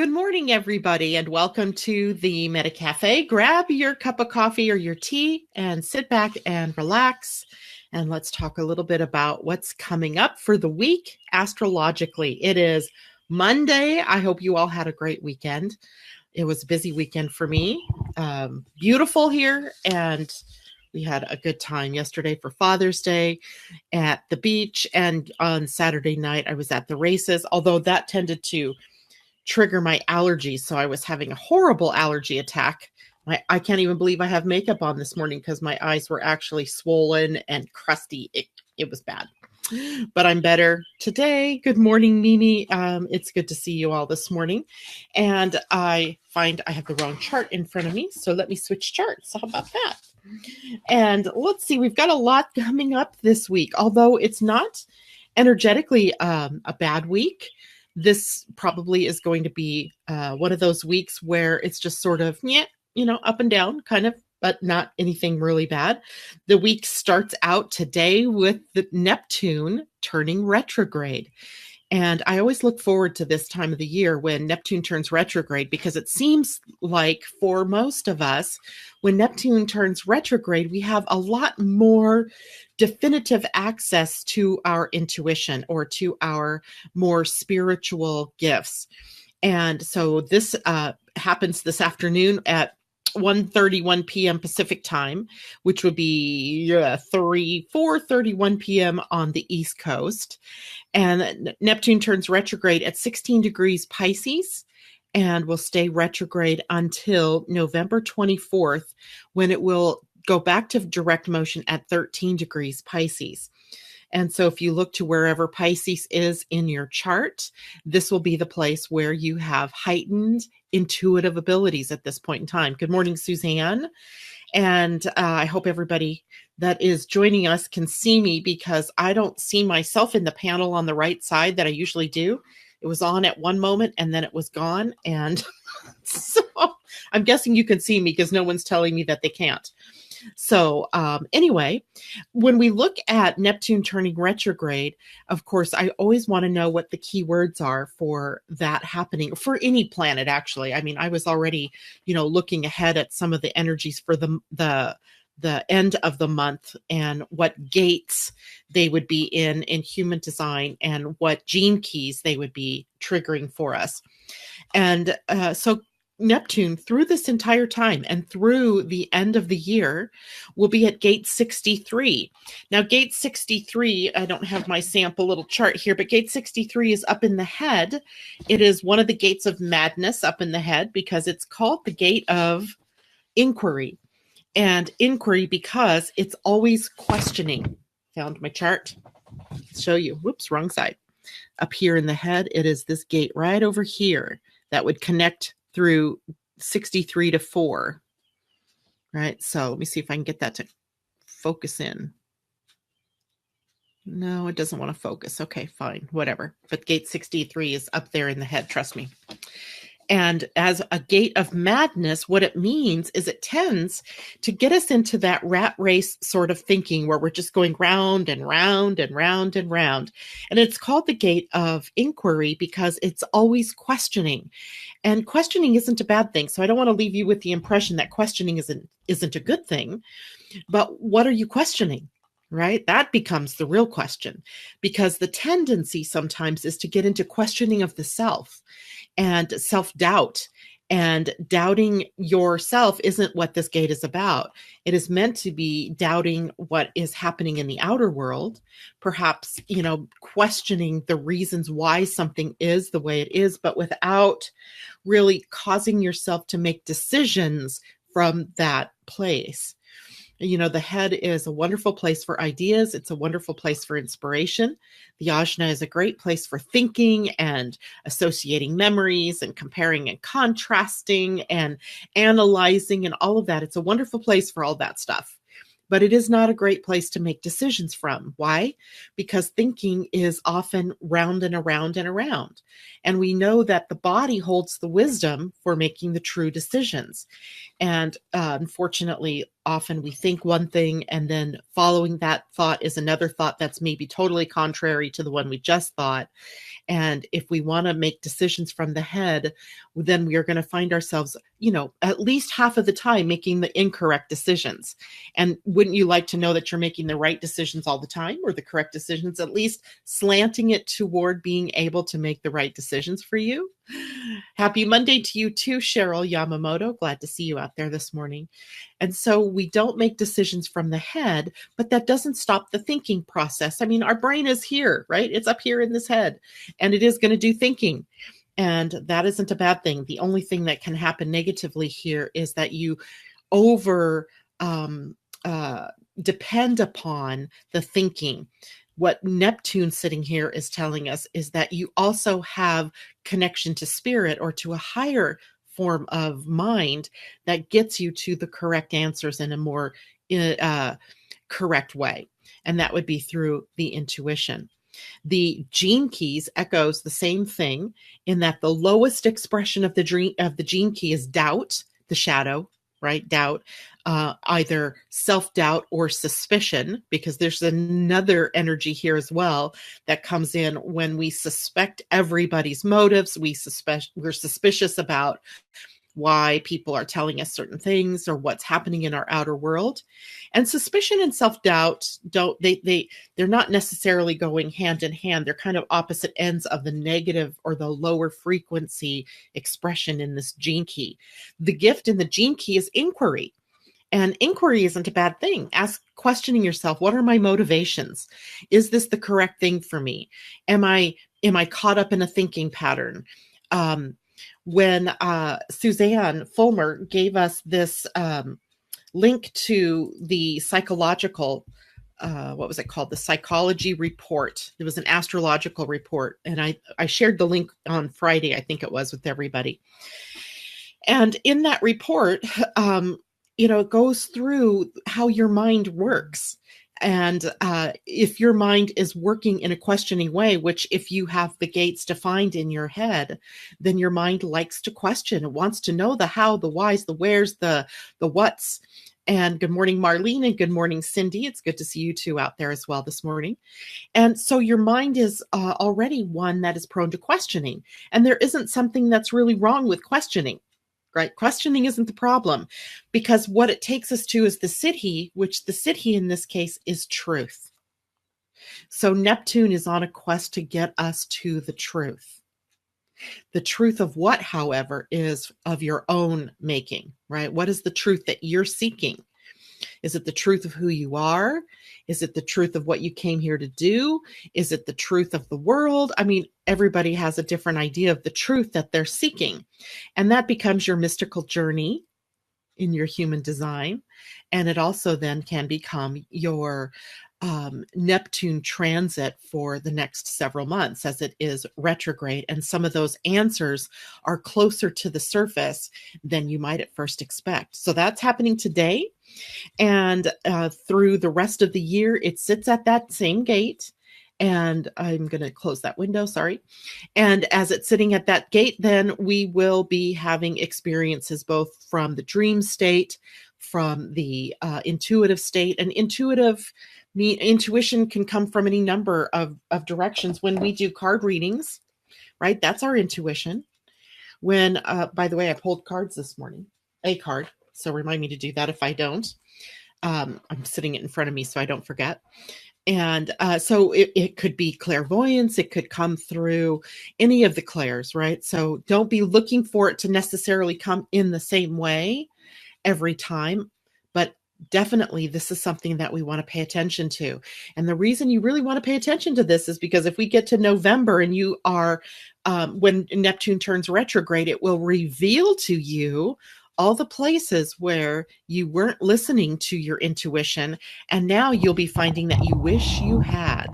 Good morning, everybody, and welcome to the Meta Cafe. Grab your cup of coffee or your tea and sit back and relax. And let's talk a little bit about what's coming up for the week astrologically. It is Monday. I hope you all had a great weekend. It was a busy weekend for me. Beautiful here, and we had a good time yesterday for Father's Day at the beach. And on Saturday night, I was at the races, although that tended to trigger my allergies. So I was having a horrible allergy attack. I can't even believe I have makeup on this morning because my eyes were actually swollen and crusty. It was bad, but I'm better today. Good morning, Mimi. It's good to see you all this morning. And I find I have the wrong chart in front of me. So let me switch charts. How about that? And let's see, we've got a lot coming up this week, although it's not energetically a bad week. This probably is going to be one of those weeks where it's just sort of, up and down kind of, but not anything really bad. The week starts out today with the Neptune turning retrograde. And I always look forward to this time of the year when Neptune turns retrograde, because it seems like for most of us, when Neptune turns retrograde, we have a lot more definitive access to our intuition or to our more spiritual gifts. And so this happens this afternoon at 1:31 p.m. Pacific time, which would be 4:31 p.m. on the East Coast. And Neptune turns retrograde at 16 degrees Pisces and will stay retrograde until November 24th, when it will go back to direct motion at 13 degrees Pisces. And so if you look to wherever Pisces is in your chart, this will be the place where you have heightened intuitive abilities at this point in time. Good morning, Suzanne. And I hope everybody that is joining us can see me, because I don't see myself in the panel on the right side that I usually do. It was on at one moment and then it was gone. And so I'm guessing you can see me because no one's telling me that they can't. So anyway, when we look at Neptune turning retrograde, of course, I always want to know what the key words are for that happening for any planet, actually. I mean, I was already, looking ahead at some of the energies for the end of the month and what gates they would be in human design and what gene keys they would be triggering for us. And so Neptune, through this entire time and through the end of the year, will be at gate 63. Now, gate 63, I don't have my sample little chart here, but gate 63 is up in the head. It is one of the gates of madness up in the head because it's called the gate of inquiry. And inquiry because it's always questioning. Found my chart. Let's show you. Whoops, wrong side. Up here in the head, it is this gate right over here that would connect through 63 to 4, right? So let me see if I can get that to focus in. No, it doesn't want to focus. Okay, fine, whatever. But gate 63 is up there in the head, trust me. And as a gate of madness, what it means is it tends to get us into that rat race sort of thinking where we're just going round and round and round and round. And it's called the gate of inquiry because it's always questioning. And questioning isn't a bad thing. So I don't want to leave you with the impression that questioning isn't a good thing. But what are you questioning? Right? That becomes the real question, because the tendency sometimes is to get into questioning of the self and self-doubt, and doubting yourself isn't what this gate is about. It is meant to be doubting what is happening in the outer world, perhaps, questioning the reasons why something is the way it is, but without really causing yourself to make decisions from that place. The head is a wonderful place for ideas. It's a wonderful place for inspiration. The ajna is a great place for thinking and associating memories and comparing and contrasting and analyzing and all of that. It's a wonderful place for all that stuff. But it is not a great place to make decisions from. Why? Because thinking is often round and around and around. And we know that the body holds the wisdom for making the true decisions. And unfortunately, often we think one thing and then following that thought is another thought that's maybe totally contrary to the one we just thought. And if we want to make decisions from the head, then we are going to find ourselves, at least half of the time making the incorrect decisions. And wouldn't you like to know that you're making the right decisions all the time, or the correct decisions, at least slanting it toward being able to make the right decisions for you? Happy Monday to you too, Cheryl Yamamoto. Glad to see you out there this morning. And so we don't make decisions from the head, but that doesn't stop the thinking process. I mean, our brain is here, right? It's up here in this head, and it is going to do thinking. And that isn't a bad thing. The only thing that can happen negatively here is that you over depend upon the thinking. What Neptune sitting here is telling us is that you also have connection to spirit, or to a higher form of mind that gets you to the correct answers in a more correct way. And that would be through the intuition. The gene keys echoes the same thing, in that the lowest expression of the gene key is doubt, the shadow, right? Doubt, either self-doubt or suspicion, because there's another energy here as well that comes in when we suspect everybody's motives. We're suspicious about why people are telling us certain things or what's happening in our outer world. And suspicion and self-doubt they're not necessarily going hand in hand. They're kind of opposite ends of the negative or the lower frequency expression in this gene key. The gift in the gene key is inquiry. And inquiry isn't a bad thing. Questioning yourself, what are my motivations? Is this the correct thing for me? Am I caught up in a thinking pattern? When Suzanne Fulmer gave us this link to the psychological, what was it called? The psychology report. It was an astrological report. And I shared the link on Friday, I think it was, with everybody. And in that report, it goes through how your mind works. And if your mind is working in a questioning way, which if you have the gates defined in your head, then your mind likes to question. It wants to know the how, the whys, the wheres, the whats. And good morning, Marlene, and good morning, Cindy. It's good to see you two out there as well this morning. And so your mind is already one that is prone to questioning. And there isn't something that's really wrong with questioning. Right? Questioning isn't the problem, because what it takes us to is the siddhi, which the siddhi in this case is truth. So Neptune is on a quest to get us to the truth. The truth of what, however, is of your own making, right? What is the truth that you're seeking? Is it the truth of who you are? Is it the truth of what you came here to do? Is it the truth of the world? I mean, everybody has a different idea of the truth that they're seeking. And that becomes your mystical journey in your human design. And it also then can become your Neptune transit for the next several months, as it is retrograde. And some of those answers are closer to the surface than you might at first expect. So that's happening today. And through the rest of the year, it sits at that same gate. And I'm going to close that window, sorry. And as it's sitting at that gate, then we will be having experiences both from the dream state, from the intuitive state. And intuition can come from any number of directions. When we do card readings, right, that's our intuition. When, by the way, I pulled cards this morning, a card. So remind me to do that if I don't. I'm sitting it in front of me so I don't forget. And so it could be clairvoyance. It could come through any of the clairs, right? So don't be looking for it to necessarily come in the same way every time. But definitely this is something that we want to pay attention to. And the reason you really want to pay attention to this is because if we get to November and you are, when Neptune turns retrograde, it will reveal to you all the places where you weren't listening to your intuition, and now you'll be finding that you wish you had.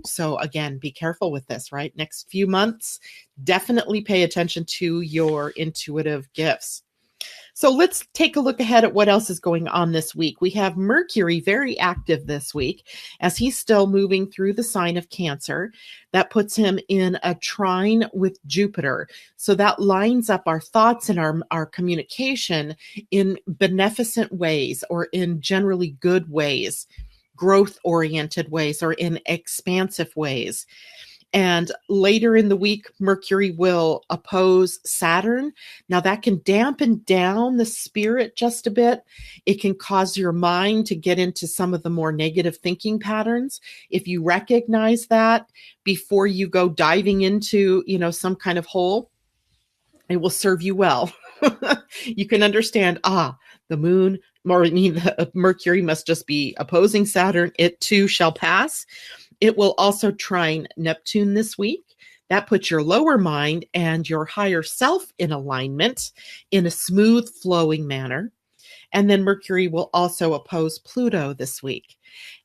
So again, be careful with this, right? Next few months, definitely pay attention to your intuitive gifts. So let's take a look ahead at what else is going on this week. We have Mercury very active this week as he's still moving through the sign of Cancer. That puts him in a trine with Jupiter. So that lines up our thoughts and our communication in beneficent ways, or in generally good ways, growth-oriented ways, or in expansive ways. And later in the week, Mercury will oppose Saturn. Now, that can dampen down the spirit just a bit. It can cause your mind to get into some of the more negative thinking patterns. If you recognize that before you go diving into, some kind of hole, it will serve you well. You can understand, the moon, the Mercury must just be opposing Saturn. It too shall pass. It will also trine Neptune this week. That puts your lower mind and your higher self in alignment in a smooth flowing manner. And then Mercury will also oppose Pluto this week.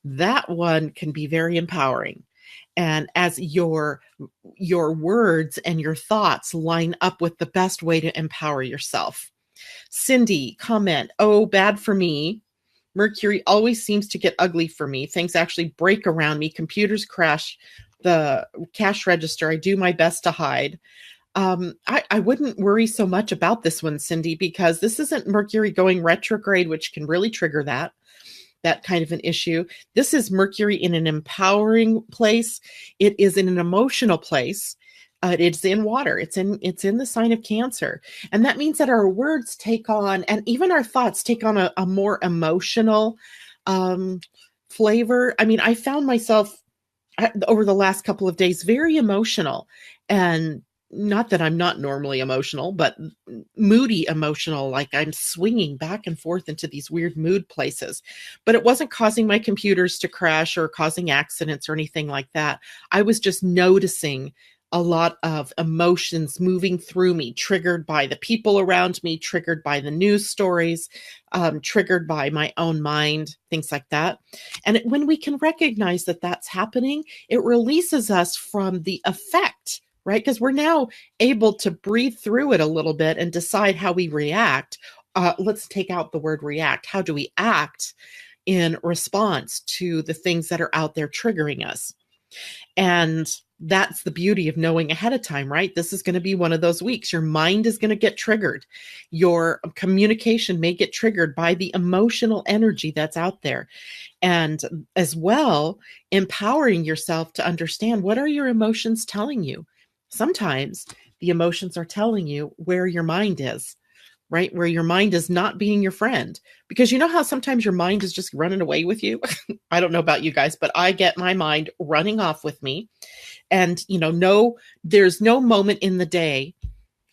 That one can be very empowering. And as your words and your thoughts line up with the best way to empower yourself. Cindy, comment, oh, bad for me. Mercury always seems to get ugly for me. Things actually break around me. Computers crash. The cash register, I do my best to hide. I wouldn't worry so much about this one, Cindy, because this isn't Mercury going retrograde, which can really trigger that kind of an issue. This is Mercury in an empowering place. It is in an emotional place. It's in water. It's in the sign of Cancer. And that means that our words take on, and even our thoughts take on a more emotional flavor. I mean, I found myself over the last couple of days very emotional, and not that I'm not normally emotional, but moody emotional, like I'm swinging back and forth into these weird mood places. But it wasn't causing my computers to crash or causing accidents or anything like that. I was just noticing a lot of emotions moving through me, triggered by the people around me, triggered by the news stories, triggered by my own mind, things like that. And when we can recognize that that's happening, it releases us from the effect, right? Because we're now able to breathe through it a little bit and decide how we react. Let's take out the word react. How do we act in response to the things that are out there triggering us? And that's the beauty of knowing ahead of time, right? This is going to be one of those weeks. Your mind is going to get triggered. Your communication may get triggered by the emotional energy that's out there. And as well, empowering yourself to understand, what are your emotions telling you? Sometimes the emotions are telling you where your mind is, right? Where your mind is not being your friend. Because you know how sometimes your mind is just running away with you? I don't know about you guys, but I get my mind running off with me. And, there's no moment in the day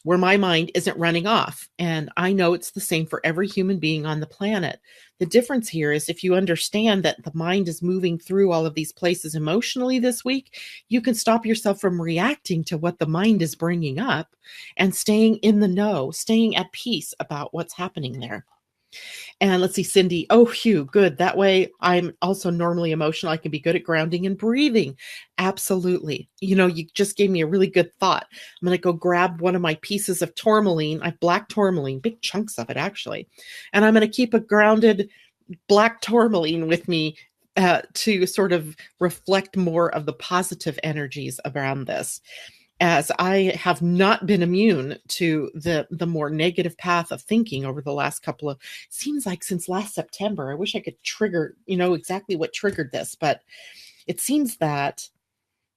where my mind isn't running off. And I know it's the same for every human being on the planet. The difference here is if you understand that the mind is moving through all of these places emotionally this week, you can stop yourself from reacting to what the mind is bringing up and staying in the know, staying at peace about what's happening there. And let's see, Cindy. Oh, phew, good. That way I'm also normally emotional. I can be good at grounding and breathing. Absolutely. You just gave me a really good thought. I'm going to go grab one of my pieces of tourmaline. I have black tourmaline, big chunks of it actually. And I'm going to keep a grounded black tourmaline with me to sort of reflect more of the positive energies around this, as I have not been immune to the more negative path of thinking over the last couple of, seems like since last September. I wish I could trigger, exactly what triggered this, but it seems that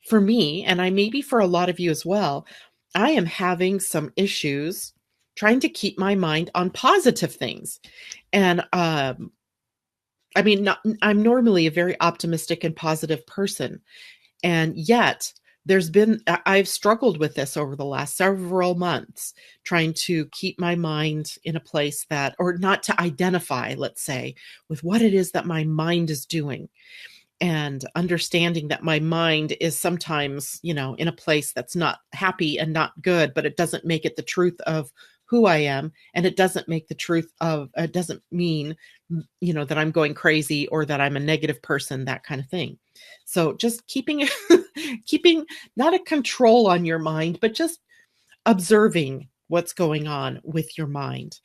for me, and I maybe for a lot of you as well, I am having some issues trying to keep my mind on positive things. And I'm normally a very optimistic and positive person. And yet I've struggled with this over the last several months, trying to keep my mind in a place that, or not to identify, let's say, with what it is that my mind is doing, and understanding that my mind is sometimes, in a place that's not happy and not good, but it doesn't make it the truth of who I am. And it doesn't make the truth of, it doesn't mean, that I'm going crazy or that I'm a negative person, that kind of thing. So just keeping not a control on your mind, but just observing what's going on with your mind.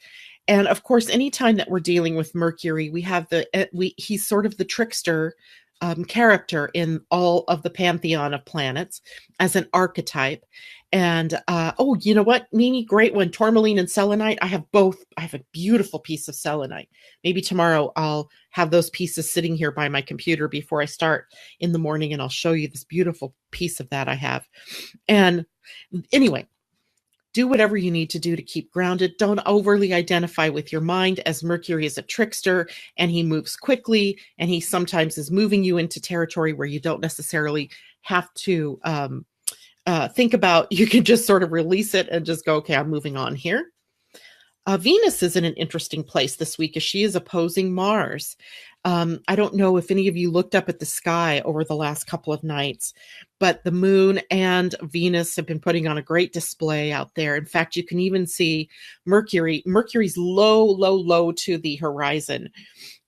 And of course, anytime that we're dealing with Mercury, we have he's sort of the trickster character in all of the pantheon of planets as an archetype. And oh, you know what, Mimi, great one, tourmaline and selenite. I have both. I have a beautiful piece of selenite. Maybe tomorrow I'll have those pieces sitting here by my computer before I start in the morning, and I'll show you this beautiful piece of that I have. And anyway, do whatever you need to do to keep grounded. Don't overly identify with your mind, as Mercury is a trickster and he moves quickly, and he sometimes is moving you into territory where you don't necessarily have to think about. You can just sort of release it and just go, okay, I'm moving on here. Venus is in an interesting place this week as she is opposing Mars. I don't know if any of you looked up at the sky over the last couple of nights, but the moon and Venus have been putting on a great display out there. In fact, you can even see Mercury's low to the horizon,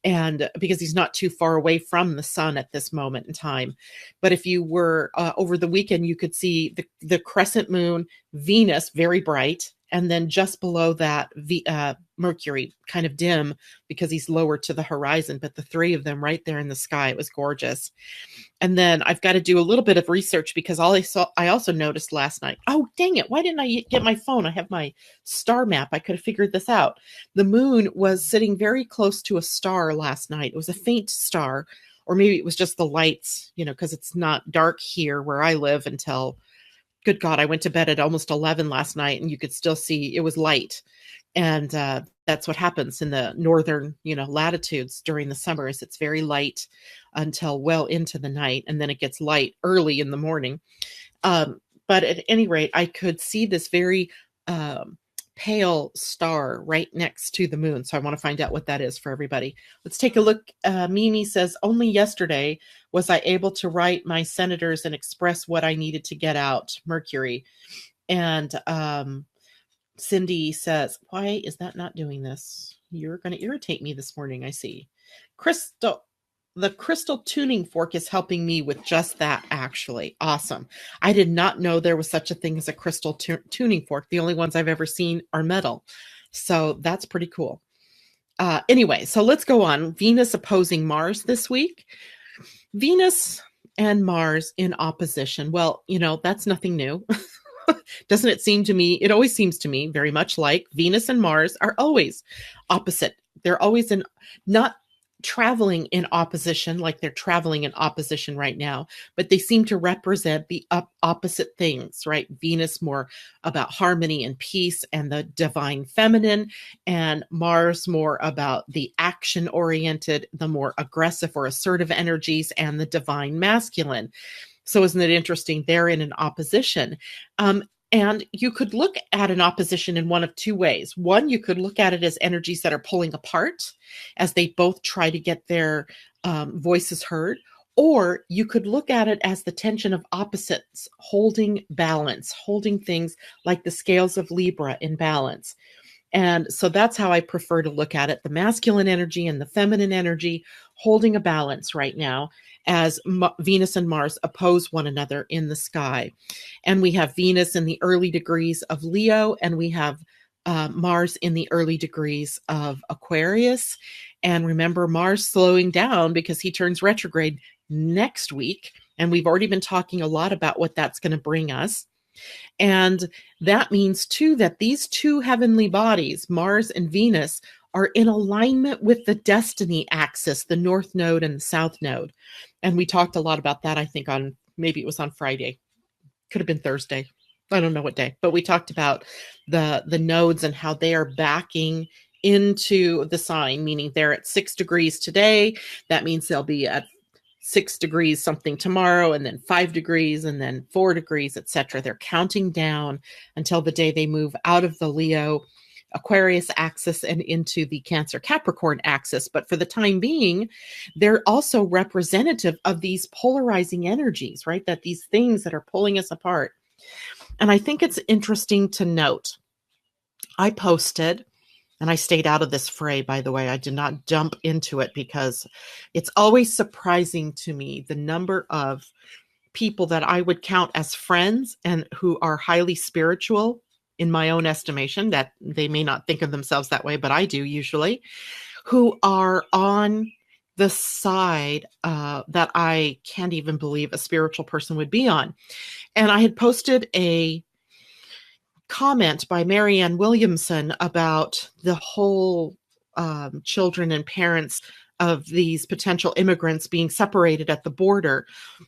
and because he's not too far away from the sun at this moment in time. But if you were over the weekend, you could see the crescent moon, Venus, very bright, and then just below that, Mercury, kind of dim because he's lower to the horizon, but the three of them right there in the sky, it was gorgeous. And then I've got to do a little bit of research because I also noticed last night, oh, dang it, why didn't I get my phone? I have my star map. I could have figured this out. The moon was sitting very close to a star last night. It was a faint star, or maybe it was just the lights, because it's not dark here where I live until, good God, I went to bed at almost 11 last night, and you could still see it was light. And that's what happens in the northern, latitudes during the summer, is it's very light until well into the night, and then it gets light early in the morning. But at any rate, I could see this very pale star right next to the moon. So I want to find out what that is for everybody. Let's take a look. Mimi says, only yesterday was I able to write my senators and express what I needed to get out, Mercury. And Cindy says, why is that not doing this? You're going to irritate me this morning, I see. The crystal tuning fork is helping me with just that, actually. Awesome. I did not know there was such a thing as a crystal tuning fork. The only ones I've ever seen are metal. So that's pretty cool. Anyway, so let's go on. Venus opposing Mars this week. Venus and Mars in opposition. Well, that's nothing new. Doesn't it seem to me? It always seems to me very much like Venus and Mars are always opposite. They're always not traveling in opposition like they're traveling in opposition right now, but they seem to represent the opposite things, right? Venus more about harmony and peace and the divine feminine, and Mars more about the action-oriented, the more aggressive or assertive energies, and the divine masculine. So isn't it interesting? They're in an opposition. And you could look at an opposition in one of two ways. One, you could look at it as energies that are pulling apart as they both try to get their voices heard. Or you could look at it as the tension of opposites, holding balance, holding things like the scales of Libra in balance. And so that's how I prefer to look at it. The masculine energy and the feminine energy holding a balance right now as Venus and Mars oppose one another in the sky. And we have Venus in the early degrees of Leo, and we have Mars in the early degrees of Aquarius. And remember, Mars slowing down because he turns retrograde next week. And we've already been talking a lot about what that's going to bring us. And that means, too, that these two heavenly bodies, Mars and Venus, are in alignment with the destiny axis, the North Node and the South Node. And we talked a lot about that, I think, maybe it was on Friday. Could have been Thursday. I don't know what day. But we talked about the nodes and how they are backing into the sign, meaning they're at 6 degrees today. That means they'll be at 6 degrees something tomorrow, and then 5 degrees, and then 4 degrees, etc. They're counting down until the day they move out of the Leo Aquarius axis and into the Cancer Capricorn axis. But for the time being, they're also representative of these polarizing energies, right? That these things that are pulling us apart. And I think it's interesting to note, I posted, and I stayed out of this fray, by the way. I did not jump into it because it's always surprising to me the number of people that I would count as friends and who are highly spiritual in my own estimation, that they may not think of themselves that way, but I do usually, who are on the side that I can't even believe a spiritual person would be on. And I had posted a comment by Marianne Williamson about the whole children and parents of these potential immigrants being separated at the border.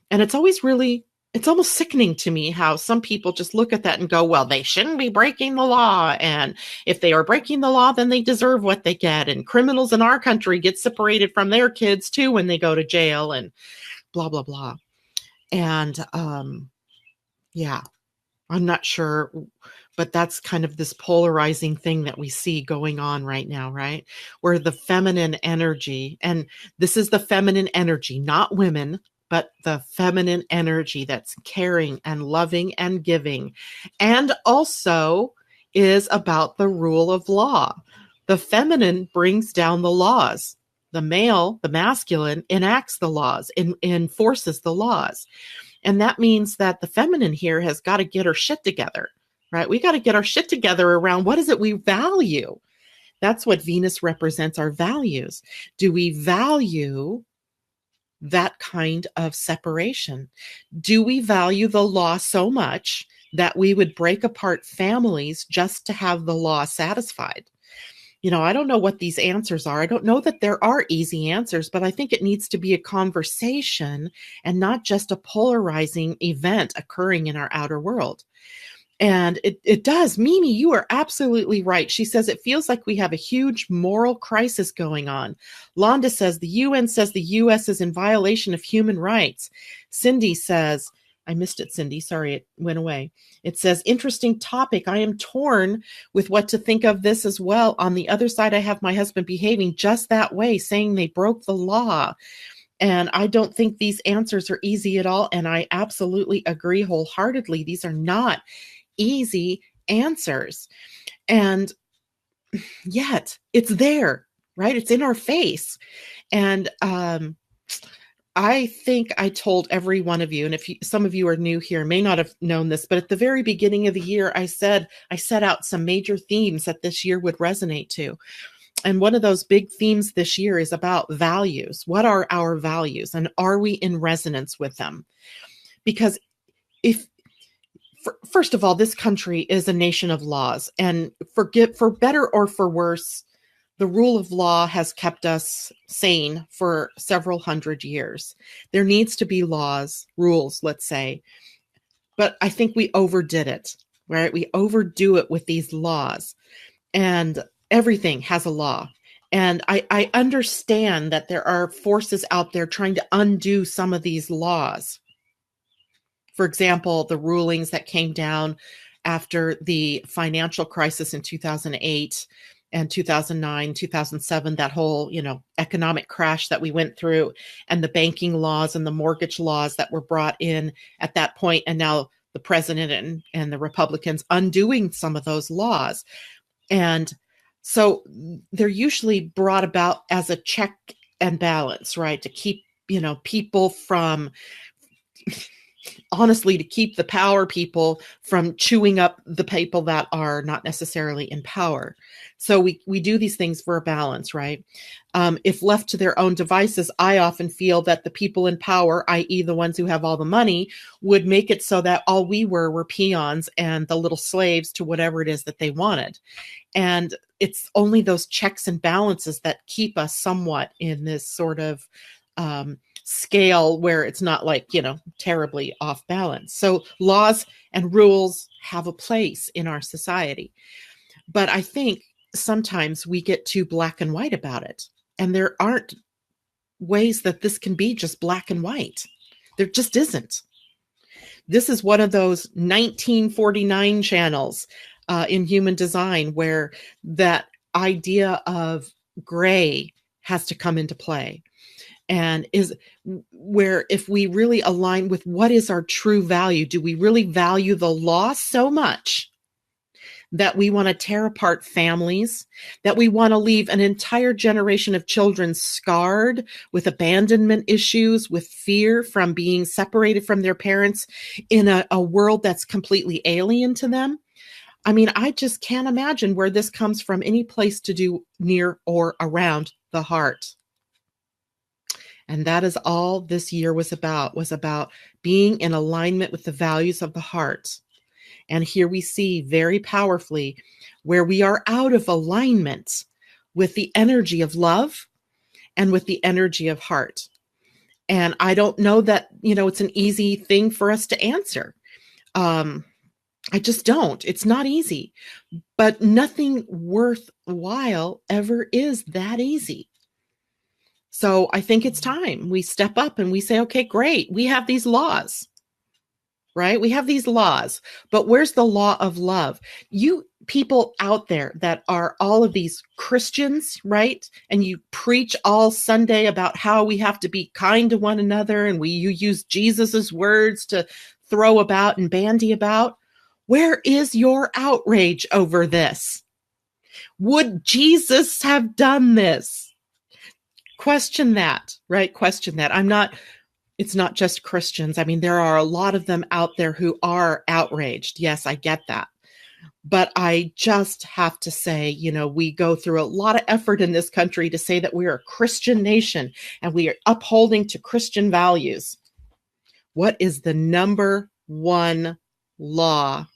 And it's almost sickening to me how some people just look at that and go, well, they shouldn't be breaking the law. And if they are breaking the law, then they deserve what they get. And criminals in our country get separated from their kids too when they go to jail and blah, blah, blah. And yeah, I'm not sure, but that's kind of this polarizing thing that we see going on right now, right? Where the feminine energy, and this is the feminine energy, not women, but the feminine energy that's caring and loving and giving, and also is about the rule of law. The feminine brings down the laws. The male, the masculine, enacts the laws, enforces the laws. And that means that the feminine here has got to get her shit together, right? We got to get our shit together around what is it we value? That's what Venus represents, our values. Do we value that kind of separation? Do we value the law so much that we would break apart families just to have the law satisfied? I don't know what these answers are. I don't know that there are easy answers, but I think it needs to be a conversation and not just a polarizing event occurring in our outer world. And it does. Mimi, you are absolutely right. She says it feels like we have a huge moral crisis going on. Londa says the UN says the US is in violation of human rights. Cindy says, I missed it, Cindy. Sorry, it went away. It says, interesting topic. I am torn with what to think of this as well. On the other side, I have my husband behaving just that way, saying they broke the law. And I don't think these answers are easy at all. And I absolutely agree wholeheartedly. These are not easy answers. And yet it's there, right? It's in our face. And I think I told every one of you, and if some of you are new here, may not have known this, but at the very beginning of the year, I said I set out some major themes that this year would resonate to. And one of those big themes this year is about values. What are our values? And are we in resonance with them? Because first of all, this country is a nation of laws, and for better or for worse, the rule of law has kept us sane for several hundred years. There needs to be rules, let's say, but I think we overdid it, right? We overdo it with these laws, and everything has a law. And I understand that there are forces out there trying to undo some of these laws. For example, the rulings that came down after the financial crisis in 2008 and 2009, 2007, that whole, economic crash that we went through, and the banking laws and the mortgage laws that were brought in at that point, and now the president and the Republicans undoing some of those laws. And so they're usually brought about as a check and balance, right? To keep, people from honestly, to keep the power people from chewing up the people that are not necessarily in power. So we do these things for a balance, right? If left to their own devices, I often feel that the people in power, i.e. the ones who have all the money, would make it so that all we were peons and the little slaves to whatever it is that they wanted. And it's only those checks and balances that keep us somewhat in this sort of scale where it's not like, terribly off balance. So laws and rules have a place in our society. But I think sometimes we get too black and white about it. And there aren't ways that this can be just black and white. There just isn't. This is one of those 1949 channels in human design where that idea of gray has to come into play. And is where if we really align with what is our true value, do we really value the law so much that we want to tear apart families, that we want to leave an entire generation of children scarred with abandonment issues, with fear from being separated from their parents in a world that's completely alien to them? I mean, I just can't imagine where this comes from any place to do near or around the heart. And that is all this year was about being in alignment with the values of the heart. And here we see very powerfully where we are out of alignment with the energy of love and with the energy of heart. And I don't know that, it's an easy thing for us to answer. I just don't. It's not easy. But nothing worthwhile ever is that easy. So I think it's time we step up and we say, okay, great. We have these laws, right? We have these laws, but where's the law of love? You people out there that are all of these Christians, right? And you preach all Sunday about how we have to be kind to one another, and you use Jesus's words to throw about and bandy about. Where is your outrage over this? Would Jesus have done this? Question that, right? Question that. It's not just Christians. I mean, there are a lot of them out there who are outraged. Yes, I get that. But I just have to say, we go through a lot of effort in this country to say that we're a Christian nation and we are upholding to Christian values. What is the number one law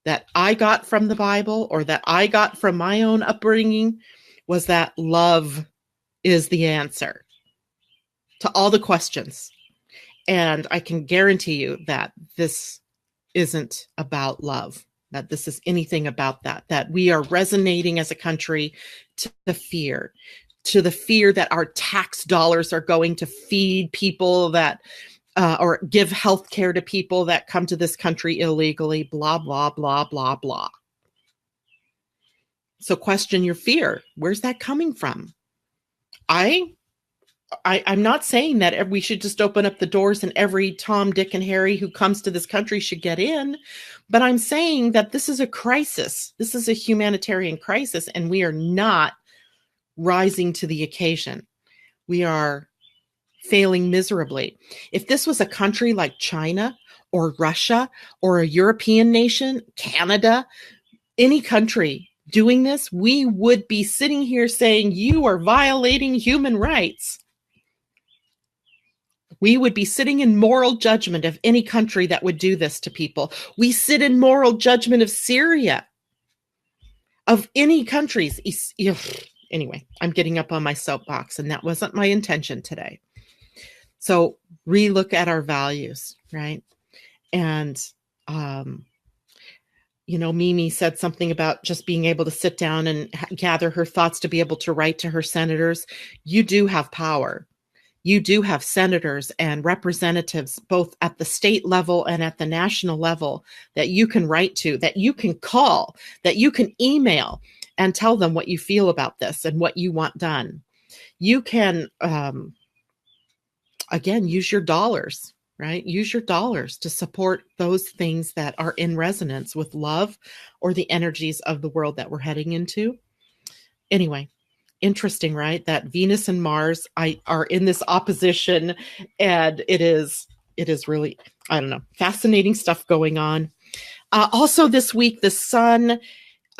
that I got from the Bible or that I got from my own upbringing? Was that love is the answer to all the questions. And I can guarantee you that this isn't about love, that this is anything about that we are resonating as a country to the fear that our tax dollars are going to feed people that, or give health care to people that come to this country illegally, blah, blah, blah, blah, blah. So question your fear. Where's that coming from? I'm not saying that we should just open up the doors and every Tom, Dick, and Harry who comes to this country should get in, but I'm saying that this is a crisis. This is a humanitarian crisis, and we are not rising to the occasion. We are failing miserably. If this was a country like China or Russia or a European nation, Canada, any country doing this, we would be sitting here saying, you are violating human rights. We would be sitting in moral judgment of any country that would do this to people. We sit in moral judgment of Syria, of any countries. Anyway, I'm getting up on my soapbox, and that wasn't my intention today. So relook at our values, right? And, Mimi said something about just being able to sit down and gather her thoughts to be able to write to her senators. You do have power. You do have senators and representatives, both at the state level and at the national level, that you can write to, that you can call, that you can email and tell them what you feel about this and what you want done. You can, again, use your dollars, right? Use your dollars to support those things that are in resonance with love or the energies of the world that we're heading into. Anyway. Interesting, right? That Venus and Mars are in this opposition, and it is really, I don't know, fascinating stuff going on. Also this week, the sun,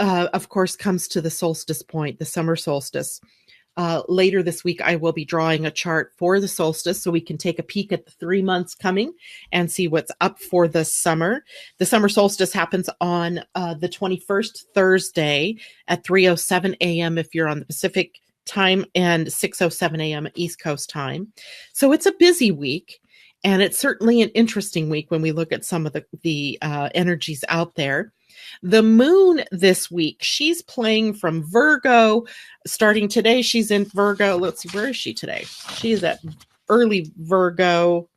of course, comes to the solstice point, the summer solstice. Later this week, I will be drawing a chart for the solstice so we can take a peek at the 3 months coming and see what's up for the summer. The summer solstice happens on the 21st, Thursday at 3:07 a.m. if you're on the Pacific time and 6:07 a.m. East Coast time. So it's a busy week, and it's certainly an interesting week when we look at some of the energies out there. The moon this week, she's playing from Virgo. Starting today, she's in Virgo. Let's see, where is she today? She is at early Virgo,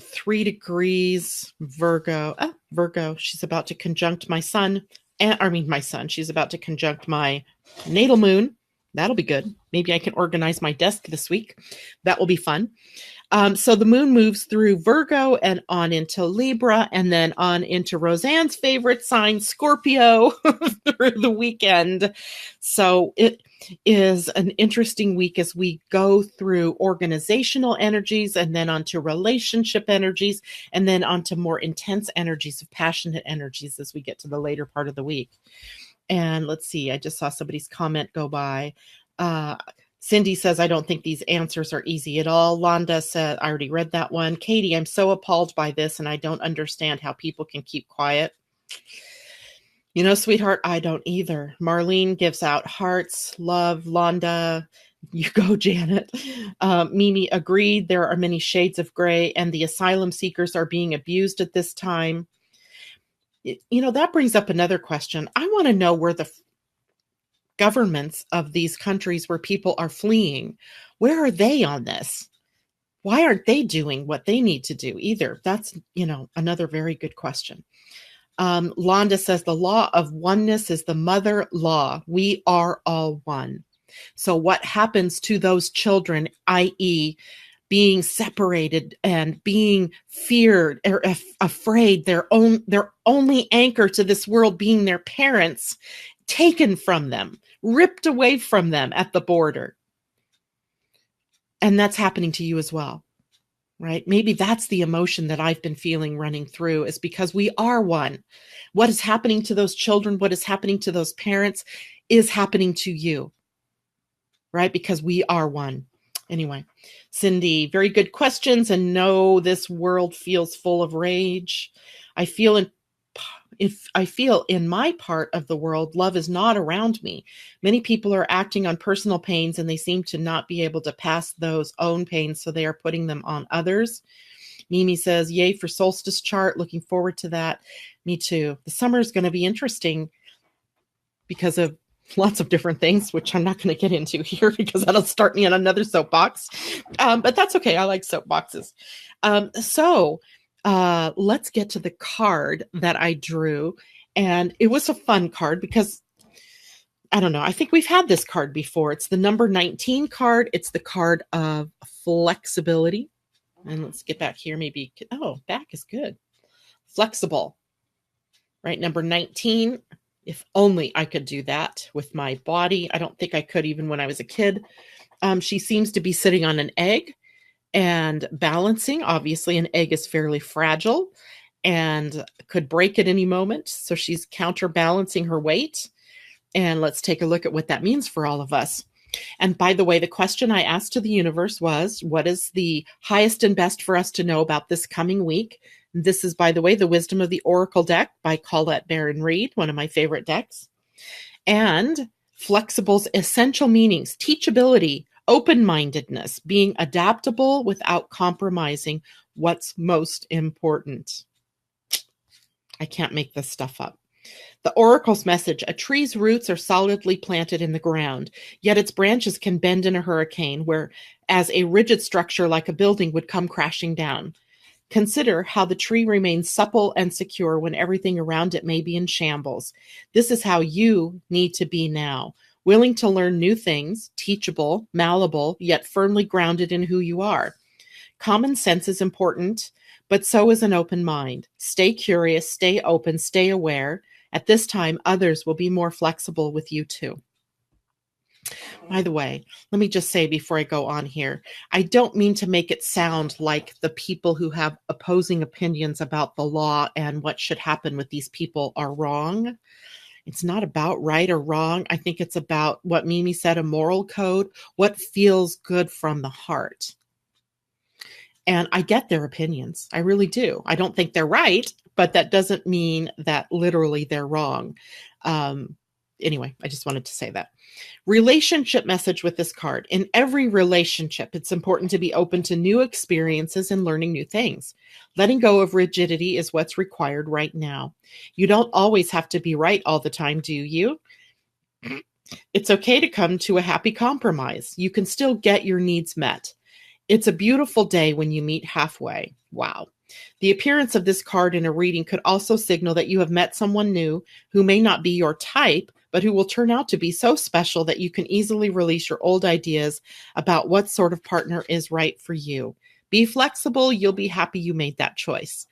3 degrees Virgo. Virgo, she's about to conjunct my sun. She's about to conjunct my natal moon. That'll be good. Maybe I can organize my desk this week. That will be fun. So the moon moves through Virgo and on into Libra and then on into Roseanne's favorite sign, Scorpio, through the weekend. So it is an interesting week as we go through organizational energies and then onto relationship energies and then onto more intense energies of passionate energies as we get to the later part of the week. And let's see, I just saw somebody's comment go by. Cindy says, I don't think these answers are easy at all. Londa said, I already read that one. Katie, I'm so appalled by this, and I don't understand how people can keep quiet. You know, sweetheart, I don't either. Marlene gives out hearts, love, Londa. You go, Janet. Mimi agreed. There are many shades of gray, and the asylum seekers are being abused at this time. You know, that brings up another question. I want to know where the governments of these countries where people are fleeing, where are they on this? Why aren't they doing what they need to do either? That's, you know, another very good question. Londa says the law of oneness is the mother law. We are all one. So what happens to those children, i.e., being separated and being feared or afraid, their only anchor to this world being their parents, taken from them, ripped away from them at the border. And that's happening to you as well, right? Maybe that's the emotion that I've been feeling running through, is because we are one. What is happening to those children, what is happening to those parents is happening to you, right? Because we are one. Anyway, Cindy, very good questions. And no, this world feels full of rage. I feel in my part of the world, love is not around me. Many people are acting on personal pains and they seem to not be able to pass those own pains, so they are putting them on others. Mimi says, yay for solstice chart. Looking forward to that. Me too. The summer is going to be interesting because of lots of different things, which I'm not going to get into here because that'll start me on another soapbox. But that's okay. I like soapboxes. So let's get to the card that I drew. And it was a fun card because, I don't know, I think we've had this card before. It's the number 19 card. It's the card of flexibility. And let's get back here. Maybe, oh, back is good. Flexible, right? Number 19. If only I could do that with my body. I don't think I could even when I was a kid. She seems to be sitting on an egg and balancing. Obviously, an egg is fairly fragile and could break at any moment. So she's counterbalancing her weight. And let's take a look at what that means for all of us. And by the way, the question I asked to the universe was, what is the highest and best for us to know about this coming week? This is, by the way, the Wisdom of the Oracle deck by Colette Baron Reed, one of my favorite decks. And flexible's essential meanings: teachability, open-mindedness, being adaptable without compromising what's most important. I can't make this stuff up. The oracle's message: a tree's roots are solidly planted in the ground, yet its branches can bend in a hurricane, whereas a rigid structure like a building would come crashing down. Consider how the tree remains supple and secure when everything around it may be in shambles. This is how you need to be now, willing to learn new things, teachable, malleable, yet firmly grounded in who you are. Common sense is important, but so is an open mind. Stay curious, stay open, stay aware. At this time, others will be more flexible with you too. By the way, let me just say before I go on here, I don't mean to make it sound like the people who have opposing opinions about the law and what should happen with these people are wrong. It's not about right or wrong. I think it's about what Mimi said, a moral code, what feels good from the heart. And I get their opinions. I really do. I don't think they're right, but that doesn't mean that literally they're wrong. Anyway, I just wanted to say that. Relationship message with this card. In every relationship, it's important to be open to new experiences and learning new things. Letting go of rigidity is what's required right now. You don't always have to be right all the time, do you? It's okay to come to a happy compromise. You can still get your needs met. It's a beautiful day when you meet halfway. Wow. The appearance of this card in a reading could also signal that you have met someone new who may not be your type, but who will turn out to be so special that you can easily release your old ideas about what sort of partner is right for you. Be flexible. You'll be happy you made that choice.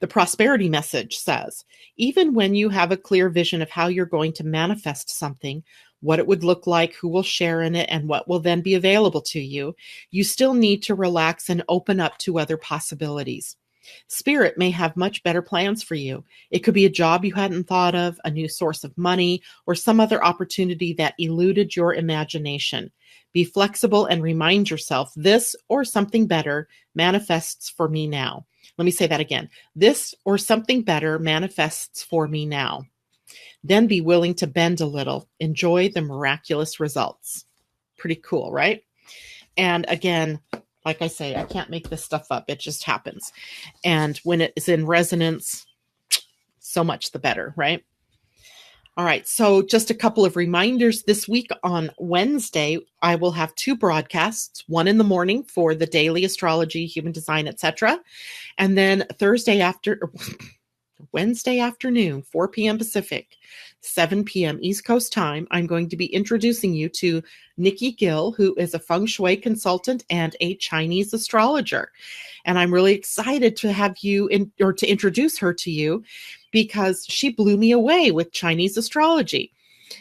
The prosperity message says, even when you have a clear vision of how you're going to manifest something, what it would look like, who will share in it, and what will then be available to you, you still need to relax and open up to other possibilities. Spirit may have much better plans for you. It could be a job you hadn't thought of, a new source of money, or some other opportunity that eluded your imagination. Be flexible and remind yourself this or something better manifests for me now. Let me say that again. This or something better manifests for me now. Then be willing to bend a little. Enjoy the miraculous results. Pretty cool, right? And again, like I say, I can't make this stuff up. It just happens. And when it is in resonance, so much the better, right? All right. So just a couple of reminders. This week on Wednesday, I will have 2 broadcasts, one in the morning for the daily astrology, human design, etc. And then Wednesday afternoon, 4 p.m. Pacific, 7 p.m. East Coast time, I'm going to be introducing you to Nikki Gill, who is a feng shui consultant and a Chinese astrologer. And I'm really excited to have you to introduce her to you because she blew me away with Chinese astrology.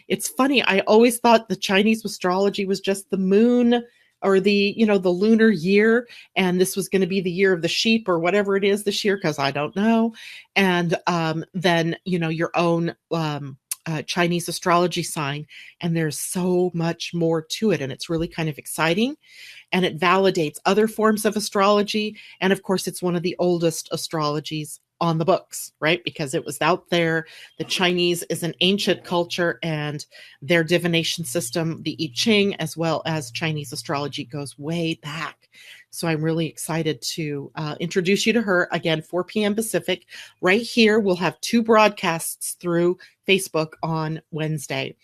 It's funny. I always thought the Chinese astrology was just the moon or the lunar year. And this was going to be the year of the sheep or whatever it is this year, because I don't know. And then, your own Chinese astrology sign. And there's so much more to it. And it's really kind of exciting. And it validates other forms of astrology. And of course, it's one of the oldest astrologies on the books, right? Because it was out there. The Chinese is an ancient culture, and their divination system, the I Ching, as well as Chinese astrology, goes way back. So I'm really excited to introduce you to her. Again, 4 p.m. Pacific. Right here, we'll have 2 broadcasts through Facebook on Wednesday.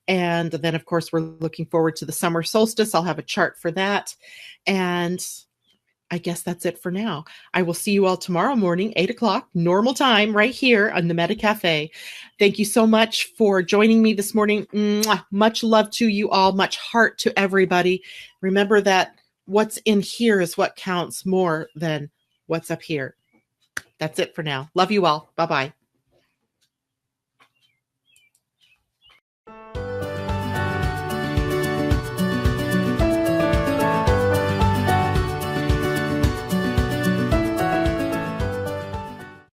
And then, of course, we're looking forward to the summer solstice. I'll have a chart for that. And I guess that's it for now. I will see you all tomorrow morning, 8 o'clock, normal time, right here on the Meta Cafe. Thank you so much for joining me this morning. Mwah. Much love to you all. Much heart to everybody. Remember that what's in here is what counts more than what's up here. That's it for now. Love you all. Bye-bye.